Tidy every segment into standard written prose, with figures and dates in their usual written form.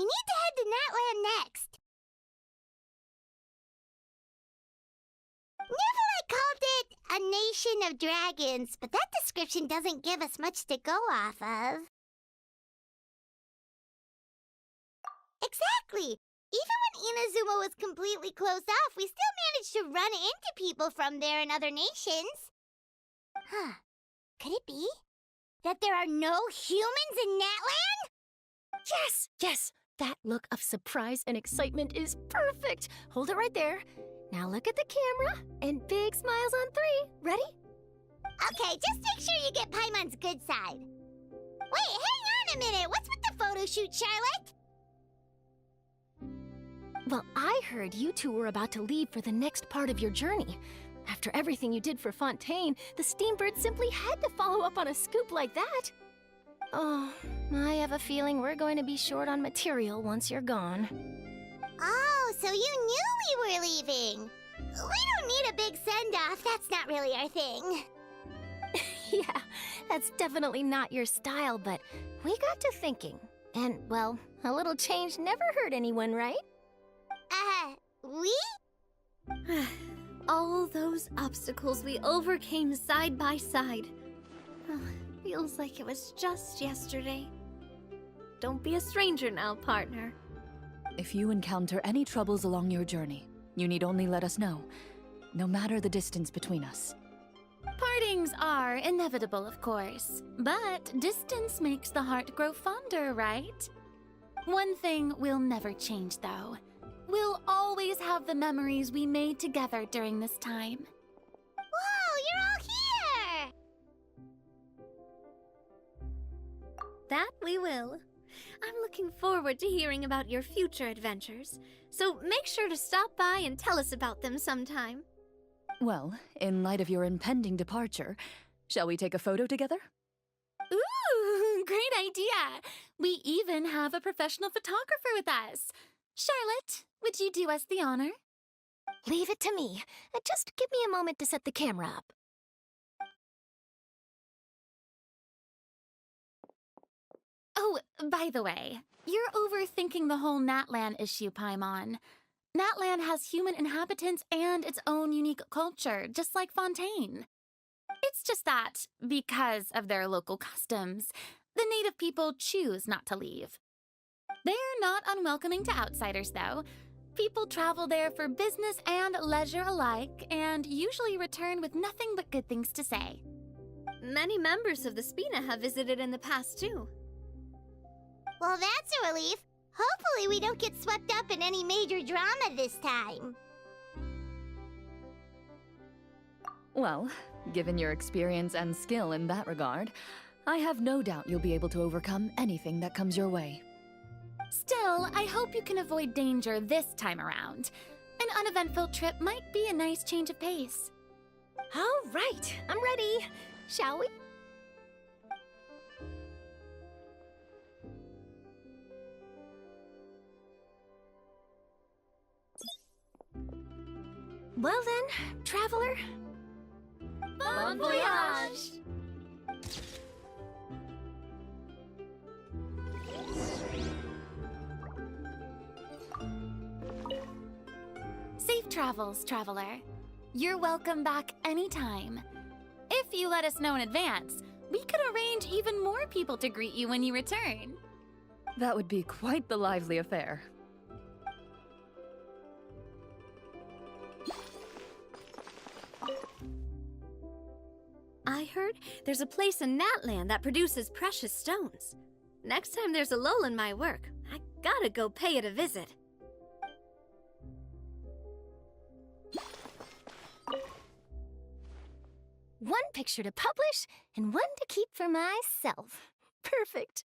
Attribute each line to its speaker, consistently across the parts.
Speaker 1: We need to head to NATLAN next. Neverland called it a nation of dragons, but that description doesn't give us much to go off of. Exactly! Even when Inazuma was completely closed off, we still managed to run into people from there in other nations. Huh. Could it be that there are no humans in NATLAN?
Speaker 2: Yes! Yes! That look of surprise and excitement is perfect! Hold it right there. Now look at the camera, and big smiles on 3. Ready?
Speaker 1: Okay, just make sure you get Paimon's good side. Wait, hang on a minute! What's with the photo shoot, Charlotte?
Speaker 2: Well, I heard you two were about to leave for the next part of your journey. After everything you did for Fontaine, the Steambird simply had to follow up on a scoop like that. Oh, I have a feeling we're going to be short on material once you're gone.
Speaker 1: Oh, so you knew we were leaving. We don't need a big send-off. That's not really our thing.
Speaker 2: Yeah, that's definitely not your style, but we got to thinking. And, well, a little change never hurt anyone, right?
Speaker 1: We?
Speaker 3: All those obstacles we overcame side by side. Feels like it was just yesterday. Don't be a stranger now, partner.
Speaker 4: If you encounter any troubles along your journey, you need only let us know, no matter the distance between us.
Speaker 5: Partings are inevitable, of course, but distance makes the heart grow fonder, right? One thing will never change, though. We'll always have the memories we made together during this time.
Speaker 1: Whoa, you're all here!
Speaker 3: That we will. I'm looking forward to hearing about your future adventures, so make sure to stop by and tell us about them sometime.
Speaker 4: Well, in light of your impending departure, shall we take a photo together?
Speaker 5: Ooh, great idea! We even have a professional photographer with us. Charlotte, would you do us the honor?
Speaker 2: Leave it to me. Just give me a moment to set the camera up.
Speaker 5: Oh, by the way, you're overthinking the whole NATLAN issue, Paimon. NATLAN has human inhabitants and its own unique culture, just like Fontaine. It's just that, because of their local customs, the native people choose not to leave. They're not unwelcoming to outsiders, though. People travel there for business and leisure alike, and usually return with nothing but good things to say.
Speaker 3: Many members of the Spina have visited in the past, too.
Speaker 1: Well, that's a relief. Hopefully we don't get swept up in any major drama this time.
Speaker 4: Well, given your experience and skill in that regard, I have no doubt you'll be able to overcome anything that comes your way.
Speaker 5: Still, I hope you can avoid danger this time around. An uneventful trip might be a nice change of pace.
Speaker 2: All right, I'm ready. Shall we? Well then, traveler.
Speaker 3: Bon voyage!
Speaker 5: Safe travels, traveler. You're welcome back anytime. If you let us know in advance, we could arrange even more people to greet you when you return.
Speaker 4: That would be quite the lively affair.
Speaker 3: I heard there's a place in NATLAN that produces precious stones. Next time there's a lull in my work, I gotta go pay it a visit.
Speaker 2: One picture to publish and one to keep for myself. Perfect.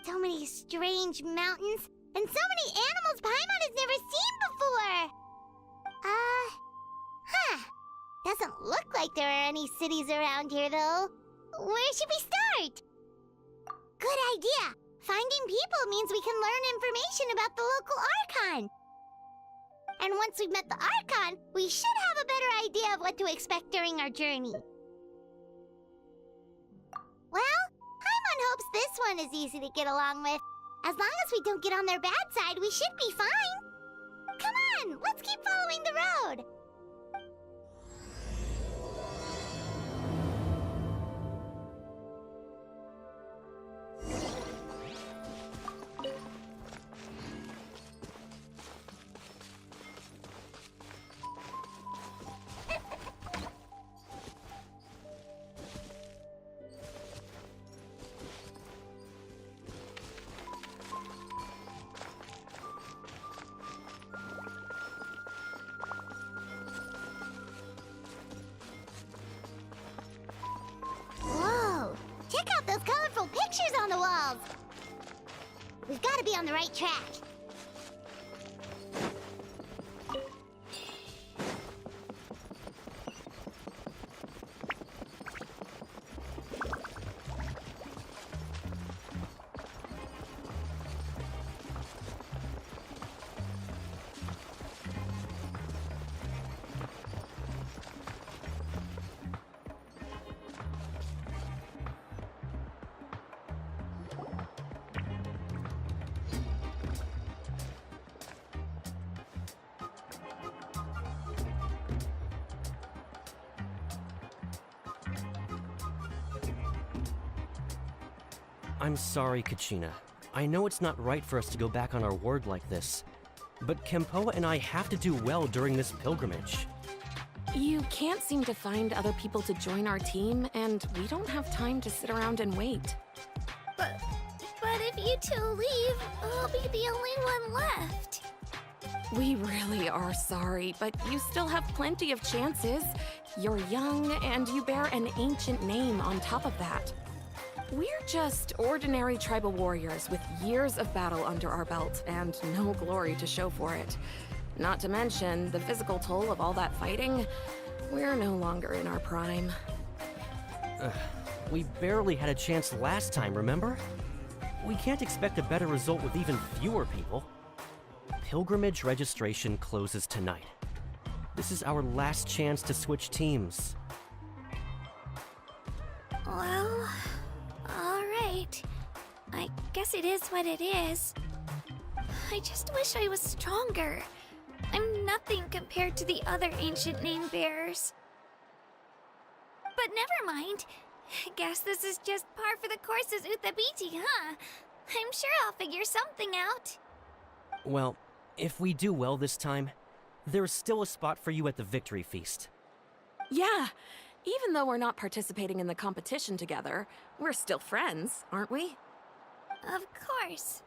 Speaker 1: So many strange mountains, and so many animals Paimon has never seen before! Doesn't look like there are any cities around here, though. Where should we start? Good idea! Finding people means we can learn information about the local Archon. And once we've met the Archon, we should have a better idea of what to expect during our journey. Well, Paimon hopes this one is easy to get along with. As long as we don't get on their bad side, we should be fine. Come on, let's keep following the road. Whoa! Check out those colorful pictures on the walls! We've got to be on the right track.
Speaker 6: I'm sorry, Kachina. I know it's not right for us to go back on our word like this, but Kempoa and I have to do well during this pilgrimage.
Speaker 7: You can't seem to find other people to join our team, and we don't have time to sit around and wait.
Speaker 3: But if you two leave, I'll be the only one left.
Speaker 7: We really are sorry, but you still have plenty of chances. You're young, and you bear an ancient name on top of that. We're just ordinary tribal warriors with years of battle under our belt and no glory to show for it. Not to mention the physical toll of all that fighting. We're no longer in our prime.
Speaker 6: We barely had a chance last time, remember? We can't expect a better result with even fewer people. Pilgrimage registration closes tonight. This is our last chance to switch teams.
Speaker 3: Well, alright. I guess it is what it is. I just wish I was stronger. I'm nothing compared to the other ancient name bearers. But never mind. Guess this is just par for the course as Uthabiti, huh? I'm sure I'll figure something out.
Speaker 6: Well, if we do well this time, there's still a spot for you at the victory feast.
Speaker 7: Yeah, even though we're not participating in the competition together, we're still friends, aren't we?
Speaker 3: Of course.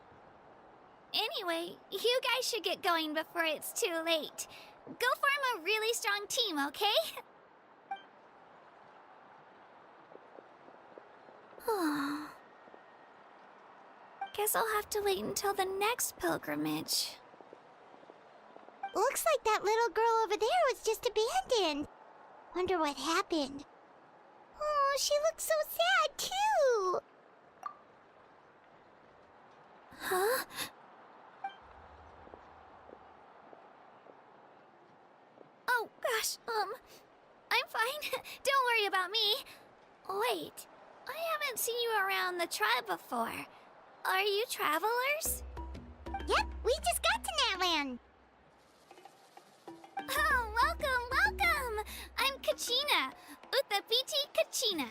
Speaker 3: Anyway, you guys should get going before it's too late. Go form a really strong team, okay? Guess I'll have to wait until the next pilgrimage.
Speaker 1: Looks like that little girl over there was just abandoned. Wonder what happened. Oh, she looks so sad, too.
Speaker 3: Huh? Oh, gosh, I'm fine. Don't worry about me. Wait, I haven't seen you around the tribe before. Are you travelers?
Speaker 1: Yep, we just got to NATLAN.
Speaker 3: Oh, welcome! I'm Kachina, Uthabiti Kachina.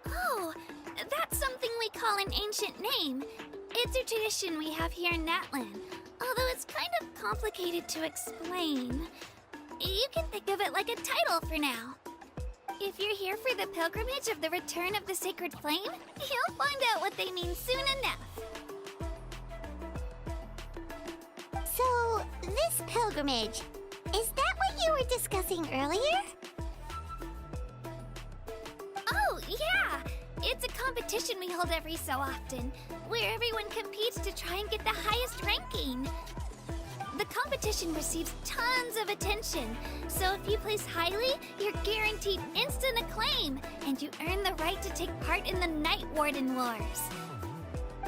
Speaker 3: Oh, that's something we call an ancient name. It's a tradition we have here in NATLAN, although it's kind of complicated to explain. You can think of it like a title for now. If you're here for the pilgrimage of the return of the sacred flame, you'll find out what they mean soon enough.
Speaker 1: So, this pilgrimage, is that what you were discussing earlier?
Speaker 3: Oh, yeah! It's a competition we hold every so often, where everyone competes to try and get the highest ranking. The competition receives tons of attention, so if you place highly, you're guaranteed instant acclaim, and you earn the right to take part in the Night Warden Wars.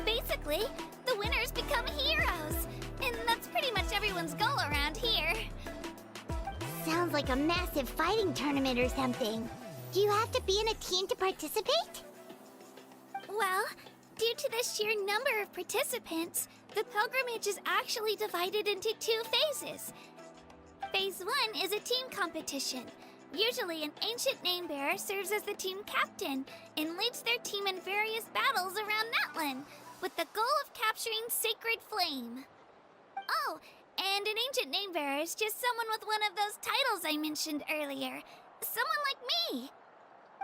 Speaker 3: Basically, the winners become heroes, and that's pretty much everyone's goal around here.
Speaker 1: Sounds like a massive fighting tournament or something. Do you have to be in a team to participate?
Speaker 3: Well, due to the sheer number of participants, the pilgrimage is actually divided into 2 phases. Phase 1 is a team competition. Usually, an ancient name-bearer serves as the team captain and leads their team in various battles around NATLAN, with the goal of capturing Sacred Flame. Oh, and an ancient name-bearer is just someone with one of those titles I mentioned earlier. Someone like me.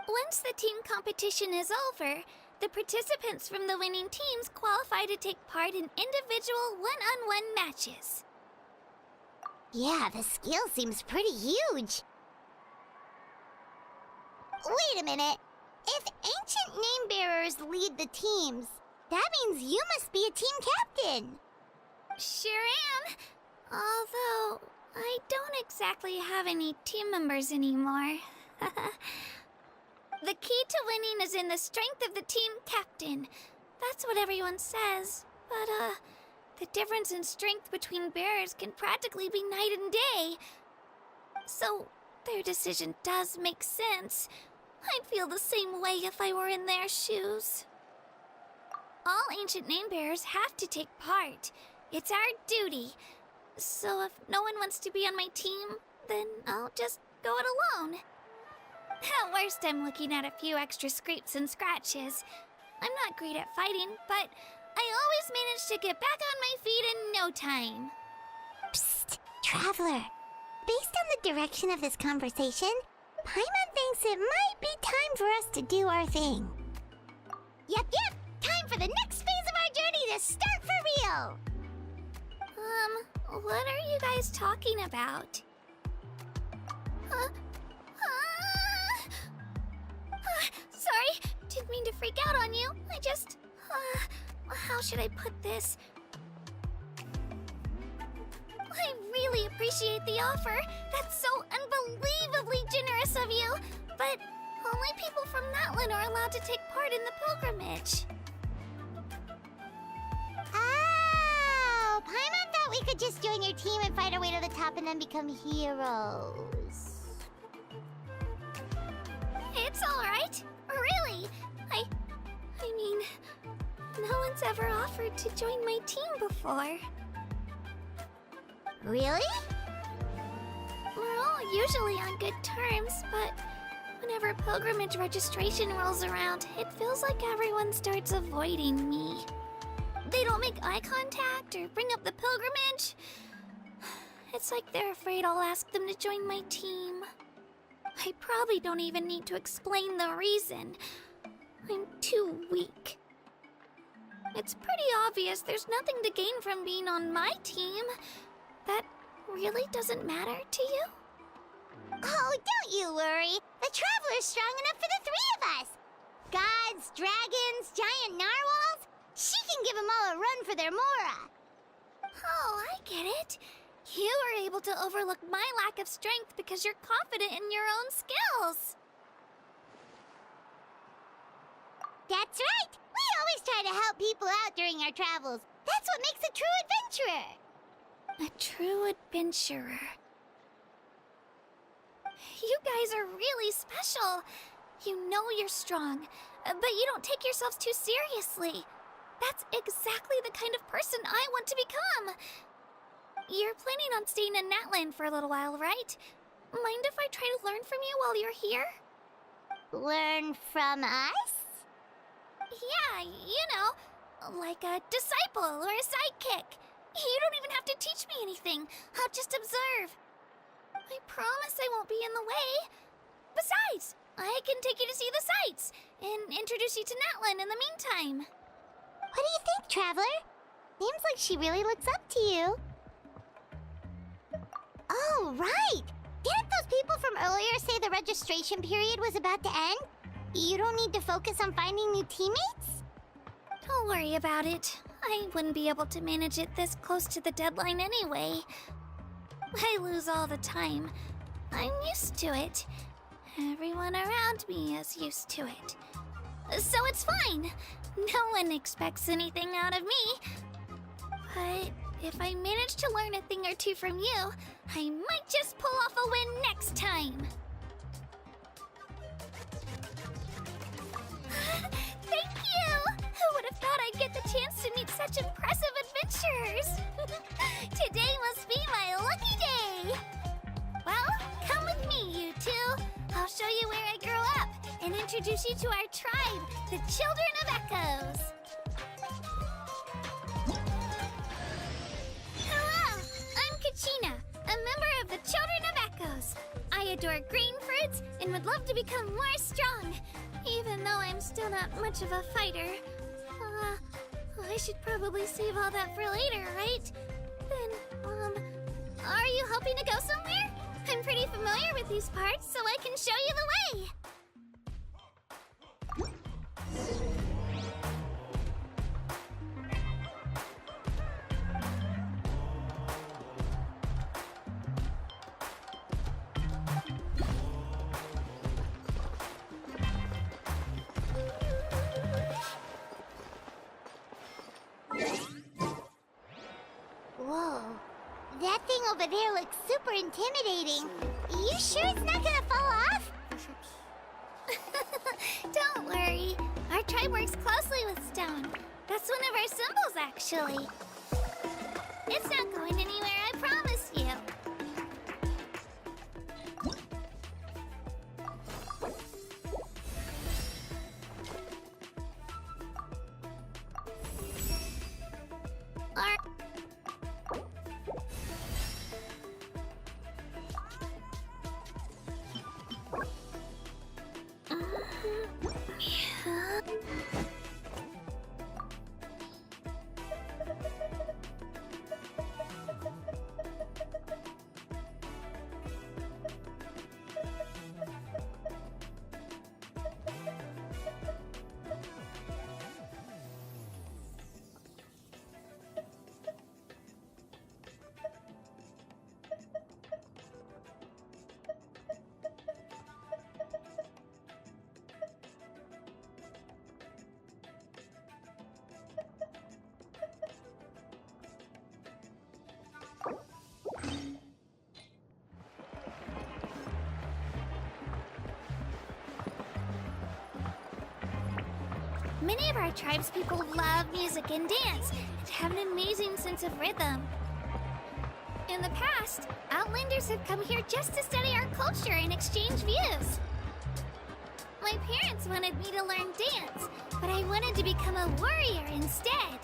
Speaker 3: Once the team competition is over, the participants from the winning teams qualify to take part in individual one-on-one matches.
Speaker 1: Yeah, the scale seems pretty huge. Wait a minute. If ancient name-bearers lead the teams, that means you must be a team captain.
Speaker 3: Sure am. Although, I don't exactly have any team members anymore. The key to winning is in the strength of the team captain. That's what everyone says. But, the difference in strength between bearers can practically be night and day. So, their decision does make sense. I'd feel the same way if I were in their shoes. All ancient name-bearers have to take part. It's our duty. So if no one wants to be on my team, then I'll just go it alone. At worst, I'm looking at a few extra scrapes and scratches. I'm not great at fighting, but I always manage to get back on my feet in no time.
Speaker 1: Psst, Traveler. Based on the direction of this conversation, Paimon thinks it might be time for us to do our thing. Yep, time for the next phase of our journey to start for real!
Speaker 3: What are you guys talking about? Sorry, didn't mean to freak out on you. I just, how should I put this? I really appreciate the offer. That's so unbelievably generous of you. But only people from NATLAN are allowed to take part in the pilgrimage.
Speaker 1: Oh, Paimon thought we could just join your team and fight our way to the top and then become heroes.
Speaker 3: It's alright. Really. I mean, no one's ever offered to join my team before.
Speaker 1: Really?
Speaker 3: We're all usually on good terms, but whenever pilgrimage registration rolls around, it feels like everyone starts avoiding me. They don't make eye contact or bring up the pilgrimage. It's like they're afraid I'll ask them to join my team. I probably don't even need to explain the reason. I'm too weak. It's pretty obvious there's nothing to gain from being on my team. That really doesn't matter to you?
Speaker 1: Oh, don't you worry. The Traveler's strong enough for the 3 of us. Gods, dragons, giant narwhals. She can give them all a run for their Mora.
Speaker 3: Oh, I get it. You were able to overlook my lack of strength because you're confident in your own skills.
Speaker 1: That's right. We always try to help people out during our travels. That's what makes a true adventurer.
Speaker 3: A true adventurer. You guys are really special. You know you're strong, but you don't take yourselves too seriously. That's exactly the kind of person I want to become. You're planning on staying in NATLAN for a little while, right? Mind if I try to learn from you while you're here?
Speaker 1: Learn from us?
Speaker 3: Yeah, you know, like a disciple or a sidekick. You don't even have to teach me anything. I'll just observe. I promise I won't be in the way. Besides, I can take you to see the sights and introduce you to NATLAN in the meantime.
Speaker 1: What do you think, Traveler? Seems like she really looks up to you. Oh, right! Didn't those people from earlier say the registration period was about to end? You don't need to focus on finding new teammates?
Speaker 3: Don't worry about it. I wouldn't be able to manage it this close to the deadline anyway. I lose all the time. I'm used to it. Everyone around me is used to it. So it's fine. No one expects anything out of me. But if I manage to learn a thing or two from you, I might just pull off a win next time. Thank you! Who would have thought I'd get the chance to meet such impressive adventurers? Today must be my lucky day! Well, come with me, you two. I'll show you where I grew up and introduce you to our tribe, the Children of Echoes. Hello, I'm Kachina, a member of the Children of Echoes. I adore green fruits and would love to become more strong, even though I'm still not much of a fighter. I should probably save all that for later, right? Then, are you hoping to go somewhere? I'm pretty familiar with these parts, so I can show you the way.
Speaker 1: Whoa. That thing over there looks super intimidating. You sure it's not gonna fall off?
Speaker 3: Don't worry. Our tribe works closely with stone. That's one of our symbols, actually. It's not going anywhere, I promise you. Many of our tribespeople love music and dance and have an amazing sense of rhythm. In the past, Outlanders have come here just to study our culture and exchange views. My parents wanted me to learn dance, but I wanted to become a warrior instead.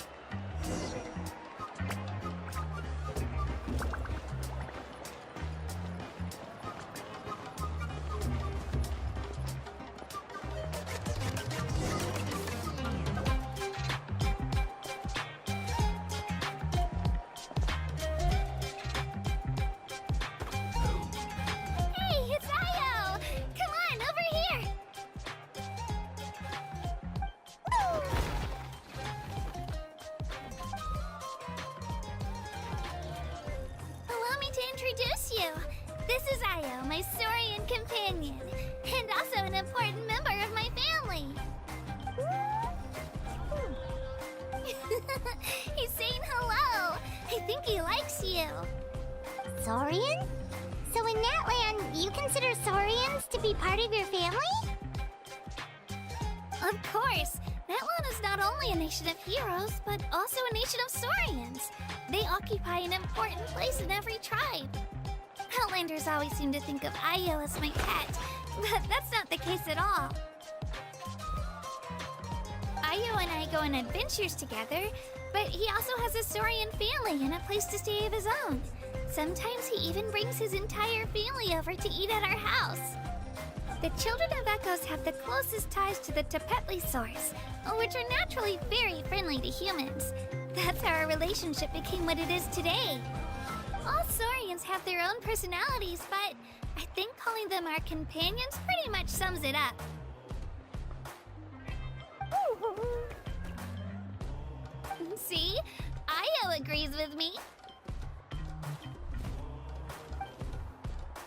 Speaker 3: Introduce you. This is Io, my Saurian companion, and also an important member of my family. He's saying hello. I think he likes you.
Speaker 1: Saurian? So in NATLAN, you consider Saurians to be part of your family?
Speaker 3: Of course. NATLAN is not only a nation of heroes, but also a nation of Saurians. They occupy an important place in every tribe. Outlanders always seem to think of Io as my pet, but that's not the case at all. Io and I go on adventures together, but he also has a Saurian family and a place to stay of his own. Sometimes he even brings his entire family over to eat at our house. The Children of Echoes have the closest ties to the Tepetlisaurs, which are naturally very friendly to humans. That's how our relationship became what it is today. All Saurians have their own personalities, but I think calling them our companions pretty much sums it up. See? Io agrees with me.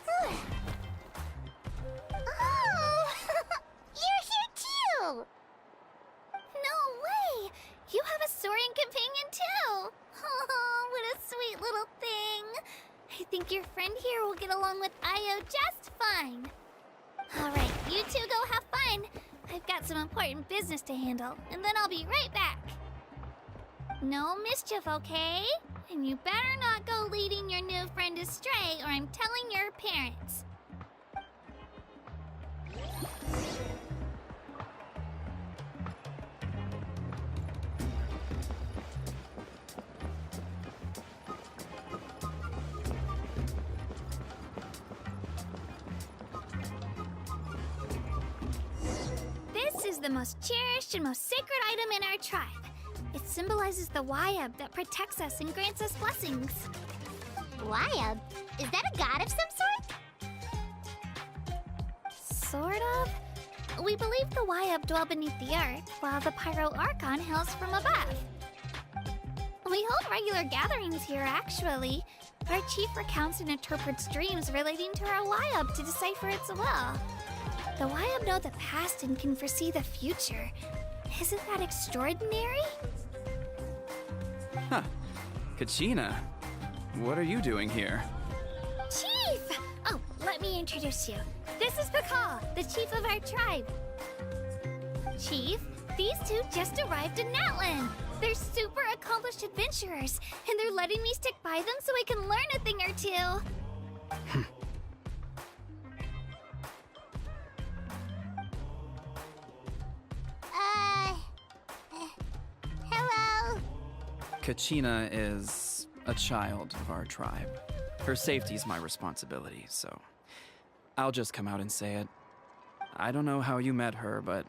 Speaker 1: Oh! You're here too!
Speaker 3: No way! You have a Saurian companion too! Oh, what a sweet little thing! I think your friend here will get along with Io just fine. Alright, you two go have fun. I've got some important business to handle, and then I'll be right back. No mischief, okay? And you better not go leading your new friend astray, or I'm telling your parents. This is the most cherished and most sacred item in our tribe. It symbolizes the Wayab that protects us and grants us blessings.
Speaker 1: Wayab? Is that a god of some sort?
Speaker 3: Sort of. We believe the Wayab dwell beneath the earth, while the 5.0 Archon hails from above. We hold regular gatherings here, actually. Our chief recounts and interprets dreams relating to our Wayab to decipher its will. The Wayab know the past and can foresee the future. Isn't that extraordinary?
Speaker 8: Huh. Kachina, what are you doing here?
Speaker 3: Chief! Oh, let me introduce you. This is Pakal, the chief of our tribe. Chief, these two just arrived in NATLAN. They're super accomplished adventurers, and they're letting me stick by them so I can learn a thing or two.
Speaker 1: Hello?
Speaker 8: Kachina is a child of our tribe. Her safety's my responsibility, so I'll just come out and say it. I don't know how you met her, but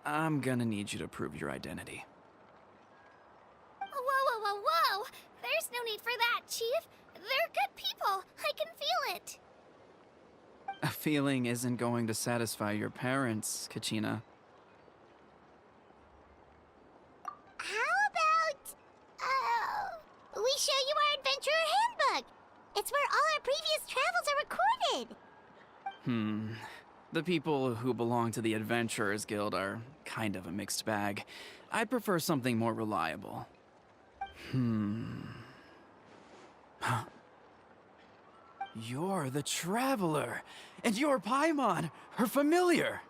Speaker 8: I'm gonna need you to prove your identity.
Speaker 3: Whoa, whoa, whoa, whoa! There's no need for that, Chief. They're good people. I can feel it.
Speaker 8: A feeling isn't going to satisfy your parents, Kachina.
Speaker 1: How about, we show you our adventurer handbook? It's where all our previous travels are recorded.
Speaker 8: The people who belong to the Adventurers Guild are kind of a mixed bag. I'd prefer something more reliable. Huh. You're the Traveler, and you're Paimon, her familiar.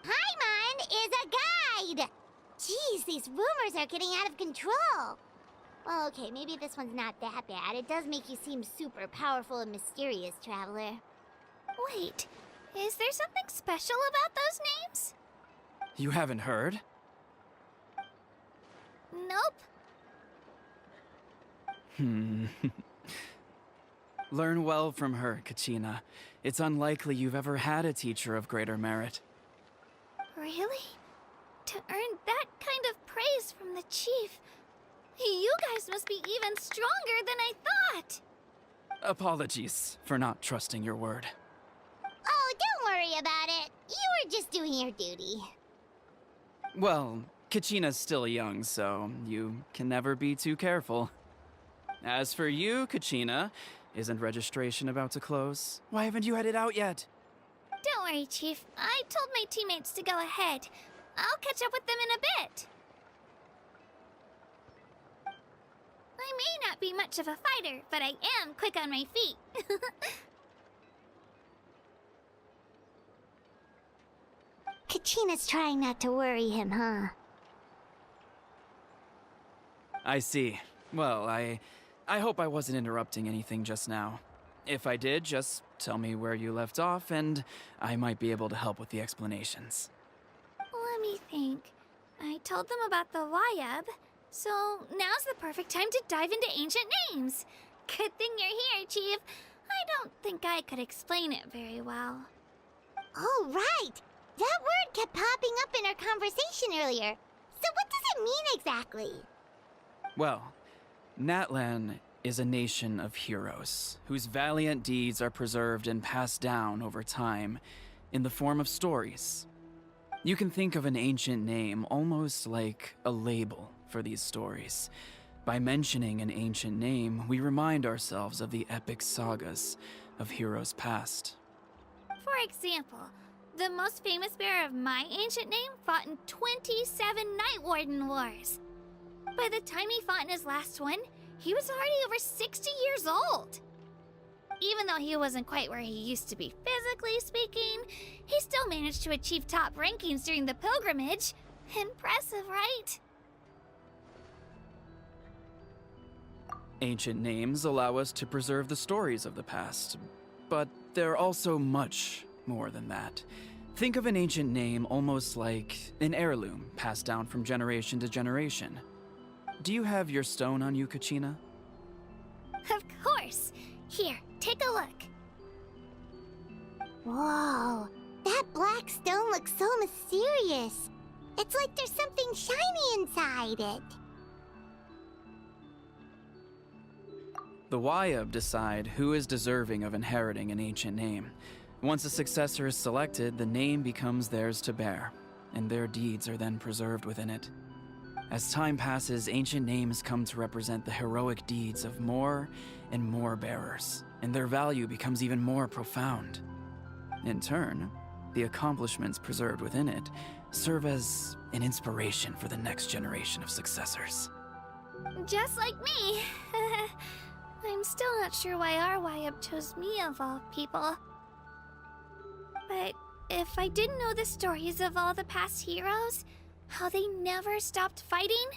Speaker 1: Paimon is a guide! Jeez, these rumors are getting out of control. Well, okay, maybe this one's not that bad. It does make you seem super powerful and mysterious, Traveler.
Speaker 3: Wait, is there something special about those names?
Speaker 8: You haven't heard?
Speaker 3: Nope.
Speaker 8: Learn well from her, Kachina. It's unlikely you've ever had a teacher of greater merit.
Speaker 3: Really? To earn that kind of praise from the chief, you guys must be even stronger than I thought.
Speaker 8: Apologies for not trusting your word.
Speaker 1: Oh, don't worry about it. You were just doing your duty.
Speaker 8: Well, Kachina's still young, so you can never be too careful. As for you, Kachina, isn't registration about to close? Why haven't you headed out yet?
Speaker 3: Don't worry, Chief. I told my teammates to go ahead. I'll catch up with them in a bit. I may not be much of a fighter, but I am quick on my feet.
Speaker 1: Kachina's trying not to worry him, huh?
Speaker 8: I see. Well, I hope I wasn't interrupting anything just now. If I did, just tell me where you left off, and I might be able to help with the explanations.
Speaker 3: Let me think. I told them about the Wayab, so now's the perfect time to dive into ancient names. Good thing you're here, Chief. I don't think I could explain it very well.
Speaker 1: Oh, right! That word kept popping up in our conversation earlier. So what does it mean exactly?
Speaker 8: Well, NATLAN is a nation of heroes whose valiant deeds are preserved and passed down over time in the form of stories. You can think of an ancient name almost like a label for these stories. By mentioning an ancient name, we remind ourselves of the epic sagas of heroes past.
Speaker 3: For example, the most famous bearer of my ancient name fought in 27 Night Warden Wars. By the time he fought in his last one, he was already over 60 years old. Even though he wasn't quite where he used to be physically speaking, he still managed to achieve top rankings during the pilgrimage. Impressive, right?
Speaker 8: Ancient names allow us to preserve the stories of the past, but they're also much more than that. Think of an ancient name almost like an heirloom passed down from generation to generation. Do you have your stone on you, Kachina?
Speaker 3: Of course. Here, take a look.
Speaker 1: Whoa, that black stone looks so mysterious. It's like there's something shiny inside it.
Speaker 8: The Wayab decide who is deserving of inheriting an ancient name. Once a successor is selected, the name becomes theirs to bear, and their deeds are then preserved within it. As time passes, ancient names come to represent the heroic deeds of more and more bearers, and their value becomes even more profound. In turn, the accomplishments preserved within it serve as an inspiration for the next generation of successors.
Speaker 3: Just like me. I'm still not sure why our Wayab chose me of all people. But if I didn't know the stories of all the past heroes, how they never stopped fighting,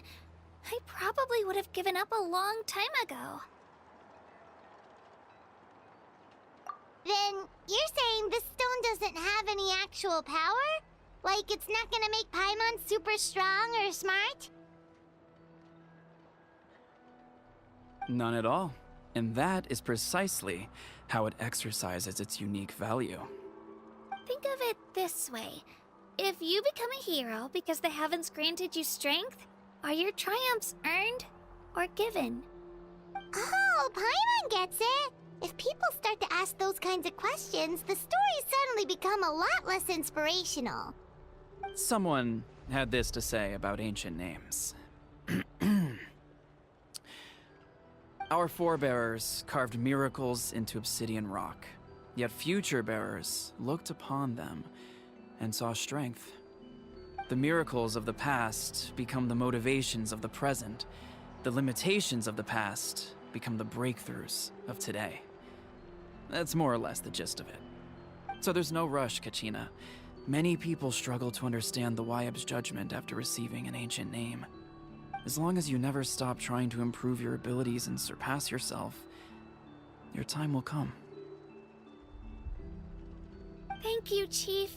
Speaker 3: I probably would have given up a long time ago.
Speaker 1: Then you're saying this stone doesn't have any actual power? Like it's not gonna make Paimon super strong or smart?
Speaker 8: None at all. And that is precisely how it exercises its unique value.
Speaker 3: Think of it this way. If you become a hero because the heavens granted you strength, are your triumphs earned or given?
Speaker 1: Oh, Paimon gets it! If people start to ask those kinds of questions, the stories suddenly become a lot less inspirational.
Speaker 8: Someone had this to say about ancient names. Our forebears carved miracles into obsidian rock, yet future bearers looked upon them and saw strength. The miracles of the past become the motivations of the present. The limitations of the past become the breakthroughs of today. That's more or less the gist of it. So there's no rush, Kachina. Many people struggle to understand the Wayab's judgment after receiving an ancient name. As long as you never stop trying to improve your abilities and surpass yourself, your time will come.
Speaker 3: Thank you, Chief.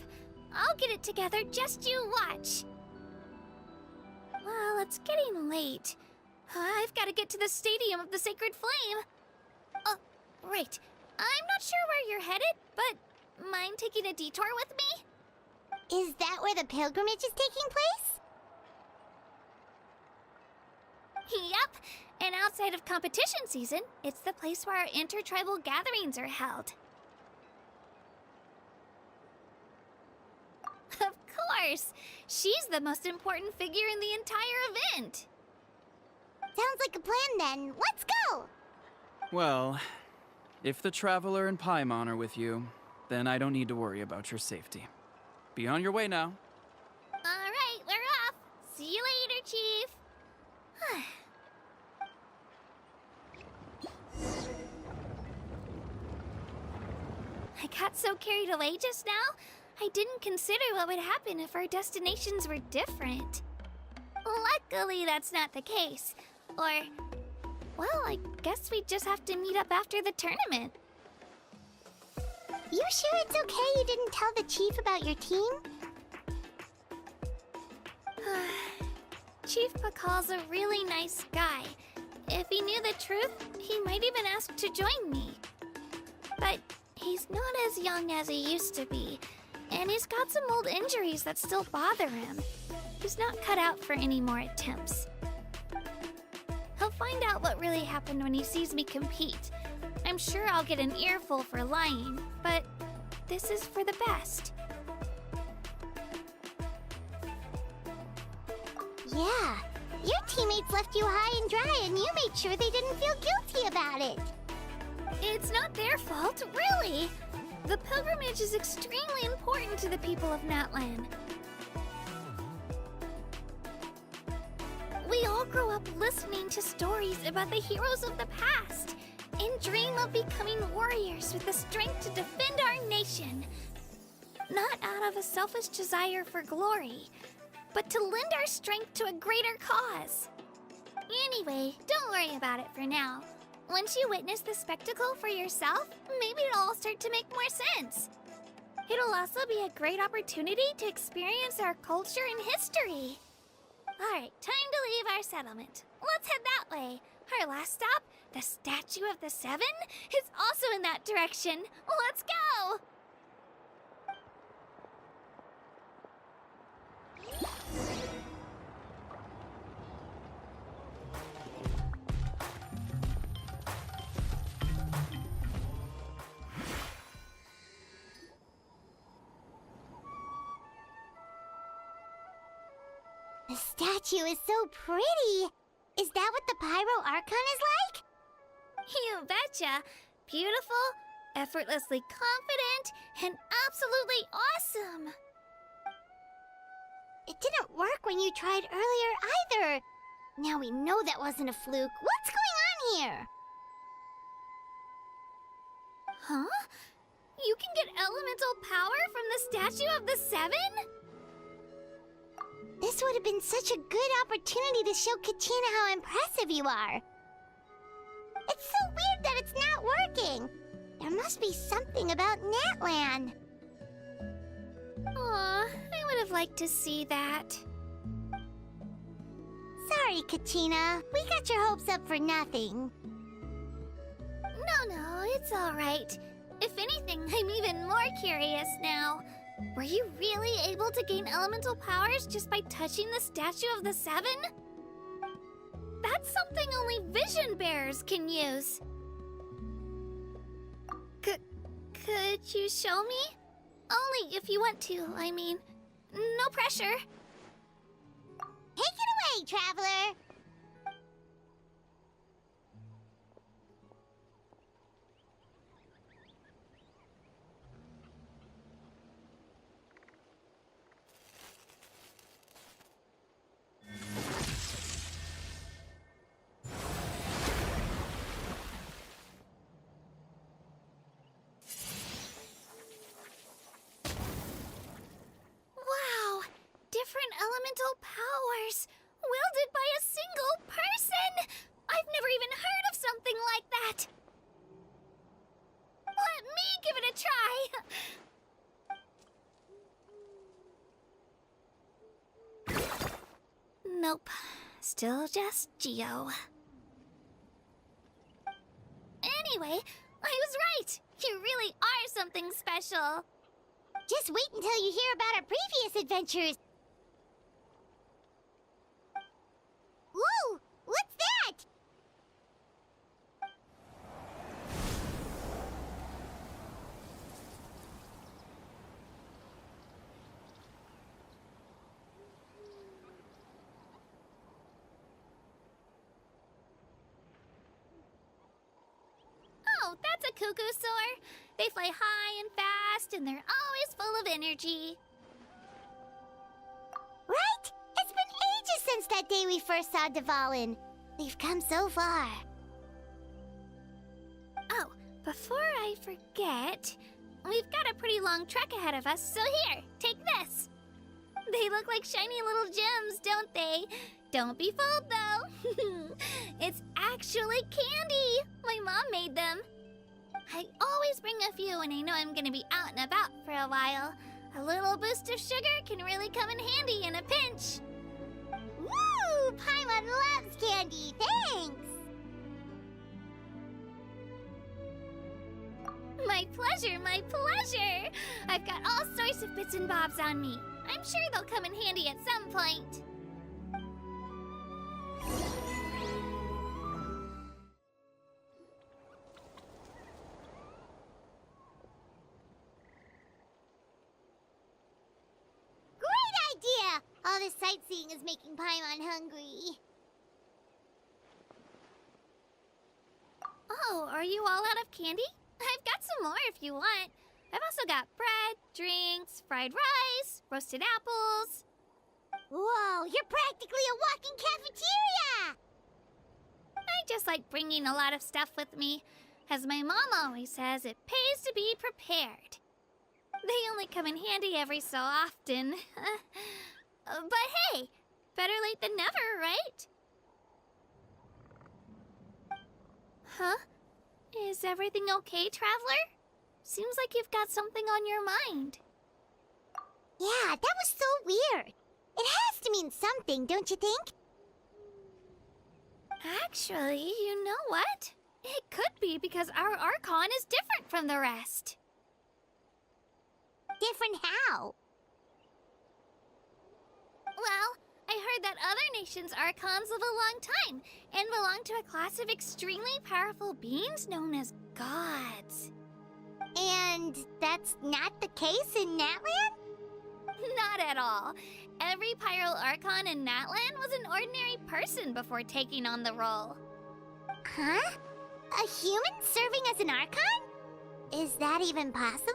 Speaker 3: I'll get it together, just you watch. Well, it's getting late. I've got to get to the Stadium of the Sacred Flame. Right. I'm not sure where you're headed, but mind taking a detour with me?
Speaker 1: Is that where the pilgrimage is taking place?
Speaker 3: Yep. And outside of competition season, it's the place where our intertribal gatherings are held. Of course! She's the most important figure in the entire event!
Speaker 1: Sounds like a plan then. Let's go!
Speaker 8: Well, if the Traveler and Paimon are with you, then I don't need to worry about your safety. Be on your way now.
Speaker 3: Alright, we're off! See you later, Chief! I got so carried away just now, I didn't consider what would happen if our destinations were different. Luckily, that's not the case. Or, well, I guess we just have to meet up after the tournament.
Speaker 1: You sure it's okay you didn't tell the chief about your team?
Speaker 3: Chief Pakal's a really nice guy. If he knew the truth, he might even ask to join me. But he's not as young as he used to be, and he's got some old injuries that still bother him. He's not cut out for any more attempts. He'll find out what really happened when he sees me compete. I'm sure I'll get an earful for lying, but this is for the best.
Speaker 1: Yeah, Your teammates left you high and dry, and you made sure they didn't feel guilty about it.
Speaker 3: It's not their fault, really. The pilgrimage is extremely important to the people of NATLAN. We all grow up listening to stories about the heroes of the past and dream of becoming warriors with the strength to defend our nation. Not out of a selfish desire for glory, but to lend our strength to a greater cause. Anyway, don't worry about it for now. Once you witness the spectacle for yourself, maybe it'll all start to make more sense. It'll also be a great opportunity to experience our culture and history. Alright, time to leave our settlement. Let's head that way. Our last stop, the Statue of the Seven, is also in that direction. Let's go!
Speaker 1: The statue is so pretty. Is that what the 5.0 Archon is like?
Speaker 3: You betcha. Beautiful, effortlessly confident, and absolutely awesome.
Speaker 1: It didn't work when you tried earlier either. Now we know that wasn't a fluke. What's going on here?
Speaker 3: Huh? You can get elemental power from the Statue of the Seven?
Speaker 1: This would have been such a good opportunity to show Kachina how impressive you are. It's so weird that it's not working. There must be something about NATLAN.
Speaker 3: Aw, I would have liked to see that.
Speaker 1: Sorry, Kachina. We got your hopes up for nothing.
Speaker 3: No, it's alright. If anything, I'm even more curious now. Were you really able to gain elemental powers just by touching the Statue of the Seven? That's something only vision bearers can use. Could you show me? Only if you want to, I mean. No pressure.
Speaker 1: Take it away, traveler!
Speaker 3: Wow! Different elemental powers, wielded by a single person! I've never even heard of something like that! Let me give it a try! Nope. Still just Geo. Anyway, I was right! You really are something special!
Speaker 1: Just wait until you hear about our previous adventures. Whoa! What's that?
Speaker 3: Oh, that's a cuckoo soar. They fly high and fast, and they're always full of energy.
Speaker 1: Right? It's been ages since that day we first saw Dvalin. We've come so far.
Speaker 3: Oh, before I forget, we've got a pretty long trek ahead of us, so here, take this. They look like shiny little gems, don't they? Don't be fooled, though. It's actually candy. My mom made them. I always bring a few when I know I'm gonna be out and about for a while. A little boost of sugar can really come in handy in a pinch.
Speaker 1: Woo! Paimon loves candy. Thanks!
Speaker 3: My pleasure, my pleasure! I've got all sorts of bits and bobs on me. I'm sure they'll come in handy at some point.
Speaker 1: Great idea! All this sightseeing is making Paimon hungry.
Speaker 3: Oh, are you all out of candy? I've got some more if you want. I've also got bread, drinks, fried rice, roasted apples.
Speaker 1: Whoa, you're practically a walking cafeteria!
Speaker 3: I just like bringing a lot of stuff with me. As my mom always says, it pays to be prepared. They only come in handy every so often. But hey, better late than never, right? Huh? Is everything okay, Traveler? Seems like you've got something on your mind.
Speaker 1: Yeah, that was so weird. It has to mean something, don't you think?
Speaker 3: Actually, you know what? It could be because our Archon is different from the rest.
Speaker 1: Different how?
Speaker 3: Well, I heard that other nations' Archons live a long time and belong to a class of extremely powerful beings known as gods.
Speaker 1: And that's not the case in NATLAN?
Speaker 3: Not at all. Every Pyro Archon in NATLAN was an ordinary person before taking on the role.
Speaker 1: Huh? A human serving as an Archon? Is that even possible?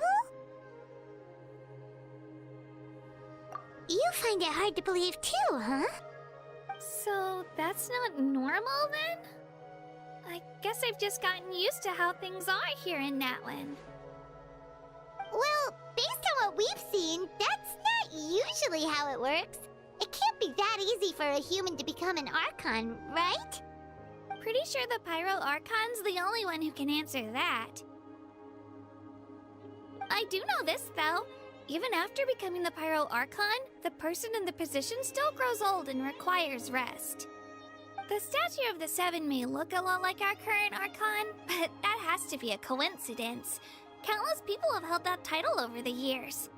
Speaker 1: You find it hard to believe too, huh?
Speaker 3: So that's not normal then? I guess I've just gotten used to how things are here in NATLAN.
Speaker 1: Well, based on what we've seen, that's not usually how it works. It can't be that easy for a human to become an Archon, right?
Speaker 3: Pretty sure the Pyro Archon's the only one who can answer that. I do know this, though. Even after becoming the Pyro Archon, the person in the position still grows old and requires rest. The statue of the Seven may look a lot like our current Archon, but that has to be a coincidence. Countless people have held that title over the years.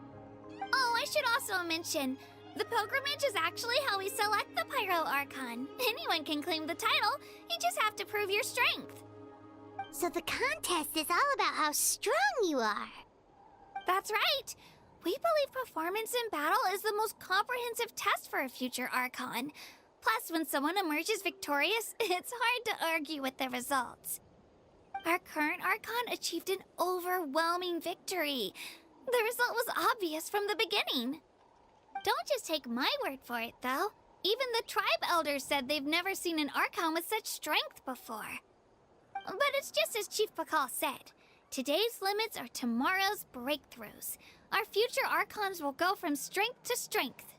Speaker 3: Oh, I should also mention, the pilgrimage is actually how we select the Pyro Archon. Anyone can claim the title, you just have to prove your strength.
Speaker 1: So the contest is all about how strong you are.
Speaker 3: That's right. We believe performance in battle is the most comprehensive test for a future Archon. Plus, when someone emerges victorious, it's hard to argue with the results. Our current Archon achieved an overwhelming victory. The result was obvious from the beginning. Don't just take my word for it, though. Even the tribe elders said they've never seen an Archon with such strength before. But it's just as Chief Pakal said. Today's limits are tomorrow's breakthroughs. Our future Archons will go from strength to strength.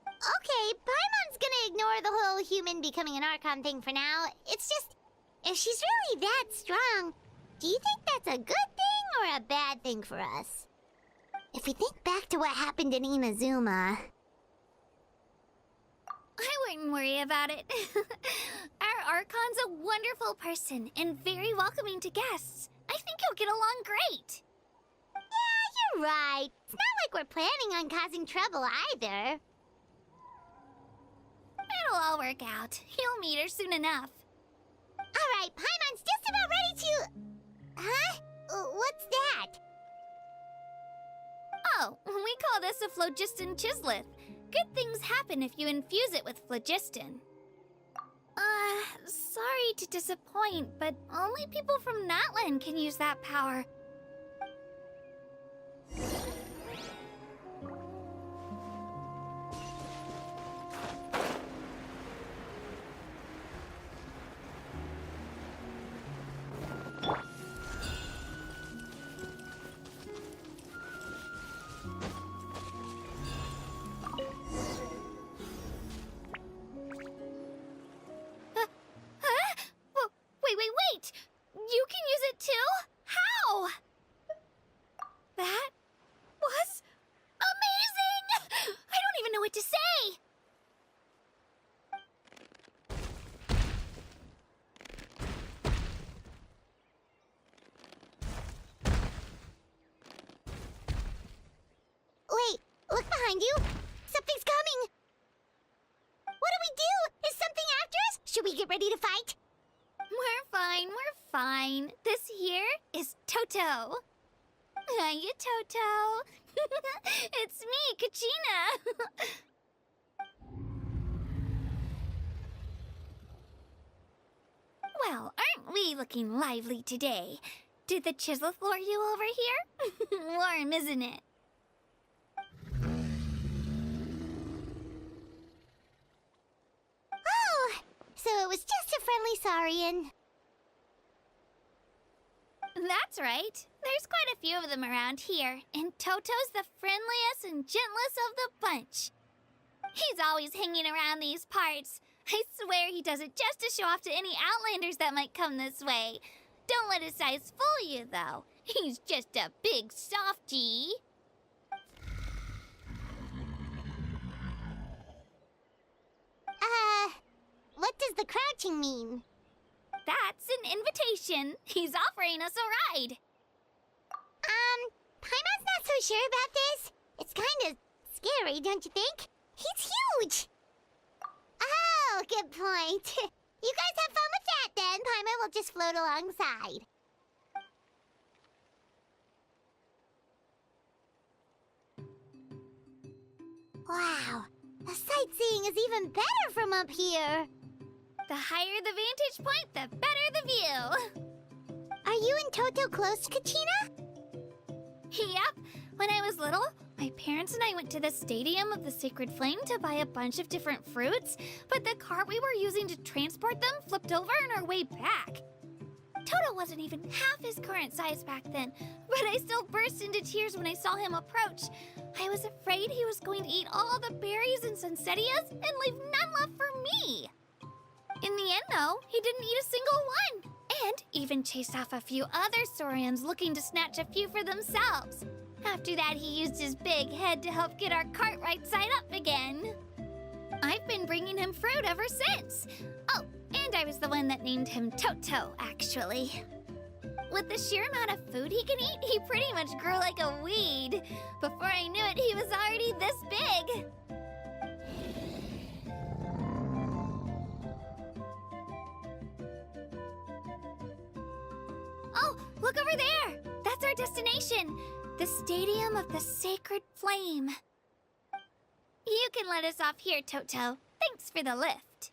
Speaker 1: Okay, Paimon's gonna ignore the whole human becoming an Archon thing for now. It's just, if she's really that strong, do you think that's a good thing or a bad thing for us? If we think back to what happened in Inazuma...
Speaker 3: I wouldn't worry about it. Our Archon's a wonderful person and very welcoming to guests. I think he'll get along great.
Speaker 1: Yeah, you're right. It's not like we're planning on causing trouble either.
Speaker 3: It'll all work out. You'll meet her soon enough.
Speaker 1: Alright, Paimon's just about ready to... Huh? What's that?
Speaker 3: Oh, we call this a phlogiston chisleth. Good things happen if you infuse it with phlogiston. Sorry to disappoint, but only people from NATLAN can use that power. Wait! You can use it too? How? That was amazing! I don't even know what to say!
Speaker 1: Wait, look behind you. Something's coming. What do we do? Is something after us? Should we get ready to fight?
Speaker 3: We're fine. This here is Toto. Hiya, Toto. It's me, Kachina. Well, aren't we looking lively today? Did the chisel floor you over here? Warm, isn't it?
Speaker 1: Oh, so it was just a friendly Saurian.
Speaker 3: That's right. There's quite a few of them around here, and Toto's the friendliest and gentlest of the bunch. He's always hanging around these parts. I swear he does it just to show off to any Outlanders that might come this way. Don't let his size fool you, though. He's just a big softie.
Speaker 1: What does the crouching mean?
Speaker 3: That's an invitation. He's offering us a ride.
Speaker 1: Paimon's not so sure about this. It's kind of scary, don't you think? He's huge! Oh, good point. You guys have fun with that then. Paimon will just float alongside. Wow, the sightseeing is even better from up here.
Speaker 3: The higher the vantage point, the better the view.
Speaker 1: Are you and Toto close to Kachina?
Speaker 3: Yep. When I was little, my parents and I went to the Stadium of the Sacred Flame to buy a bunch of different fruits, but the cart we were using to transport them flipped over on our way back. Toto wasn't even half his current size back then, but I still burst into tears when I saw him approach. I was afraid he was going to eat all the berries and sunsettias and leave none left for me. In the end, though, he didn't eat a single one, and even chased off a few other Saurians looking to snatch a few for themselves. After that, he used his big head to help get our cart right side up again. I've been bringing him fruit ever since. Oh, and I was the one that named him Toto, actually. With the sheer amount of food he can eat, he pretty much grew like a weed. Before I knew it, he was already this big. Oh, look over there! That's our destination! The Stadium of the Sacred Flame. You can let us off here, Toto. Thanks for the lift.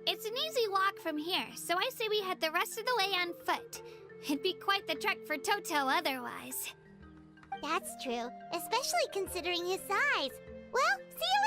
Speaker 3: It's an easy walk from here, so I say we head the rest of the way on foot. It'd be quite the trek for Toto otherwise.
Speaker 1: That's true, especially considering his size. Well, see you